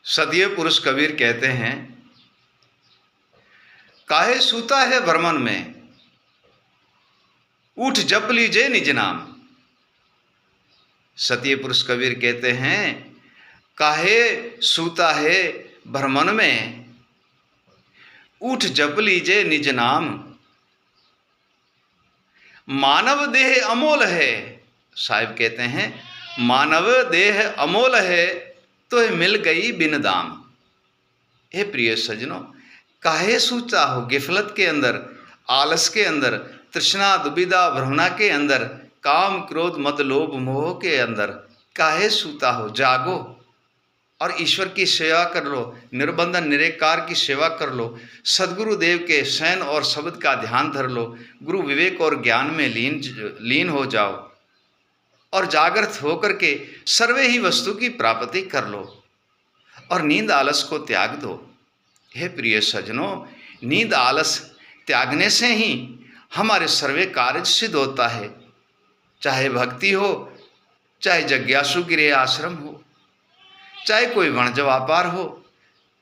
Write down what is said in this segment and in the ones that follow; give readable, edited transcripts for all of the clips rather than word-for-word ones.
सतीय पुरुष कबीर कहते हैं, काहे सूता है भ्रमण में, उठ जप लीजे निज नाम। सतीय पुरुष कबीर कहते हैं, काहे सूता है भ्रमण में, उठ जप लीजे निज नाम। मानव देह अमोल है, साहिब कहते हैं मानव देह अमोल है, तो मिल गई बिन दाम। हे प्रिय सज्जनों, काहे सूता हो गिफलत के अंदर, आलस के अंदर, तृष्णा दुविधा भ्रमणा के अंदर, काम क्रोध मद लोभ मोह के अंदर काहे सूता हो। जागो और ईश्वर की सेवा कर लो, निर्बंधन निरेकार की सेवा कर लो, सदगुरु देव के शयन और शब्द का ध्यान धर लो, गुरु विवेक और ज्ञान में लीन हो जाओ और जागृत होकर के सर्वे ही वस्तु की प्राप्ति कर लो और नींद आलस को त्याग दो। हे प्रिय सज्जनों, नींद आलस त्यागने से ही हमारे सर्वे कार्य सिद्ध होता है, चाहे भक्ति हो, चाहे जिज्ञासु गृह आश्रम हो, चाहे कोई वाणिज्य व्यापार हो,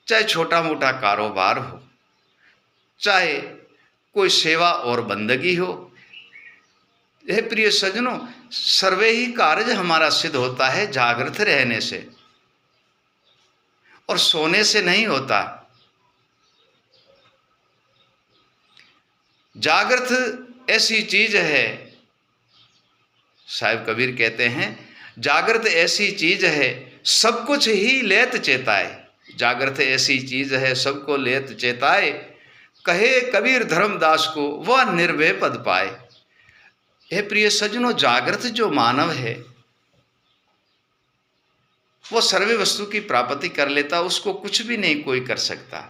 चाहे छोटा मोटा कारोबार हो, चाहे कोई सेवा और बंदगी हो। हे प्रिय सज्जनों, सर्वे ही कार्य हमारा सिद्ध होता है जागृत रहने से और सोने से नहीं होता। जागृत ऐसी चीज है, साहिब कबीर कहते हैं, जागृत ऐसी चीज है सब कुछ ही लेत चेताए। जागृत ऐसी चीज है सबको लेत चेताए, कहे कबीर धर्मदास को वह निर्भय पद पाए। हे प्रिय सज्जनों, जागृत जो मानव है वो सर्वे वस्तु की प्राप्ति कर लेता, उसको कुछ भी नहीं कोई कर सकता।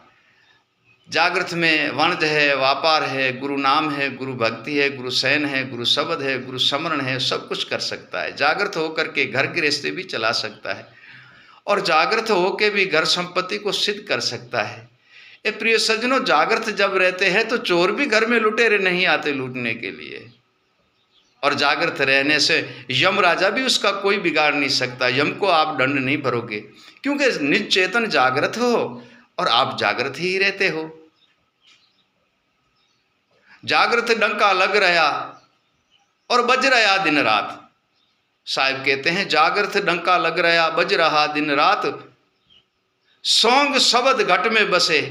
जागृत में वाणिज्य है, व्यापार है, गुरु नाम है, गुरु भक्ति है, गुरु शयन है, गुरु शब्द है, गुरु स्मरण है, सब कुछ कर सकता है। जागृत होकर के घर गृहस्थी भी चला सकता है और जागृत होकर भी घर संपत्ति को सिद्ध कर सकता है। ये प्रिय सज्जनों, जागृत जब रहते हैं तो चोर भी घर में लुटेरे नहीं आते लूटने के लिए, और जागृत रहने से यम राजा भी उसका कोई बिगाड़ नहीं सकता। यम को आप दंड नहीं भरोगे, क्योंकि निज चेतन जागृत हो और आप जागृत ही रहते हो। जागृत डंका लग रहा और बज रहा दिन रात। साहिब कहते हैं, जागृत डंका लग रहा बज रहा दिन रात, सौंग शब्द घट में बसे।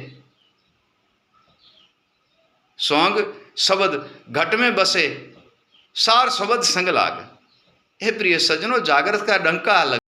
सौंग शब्द घट में बसे, सार शब्द संग लाग। हे प्रिय सज्जनों, जागृत का डंका लग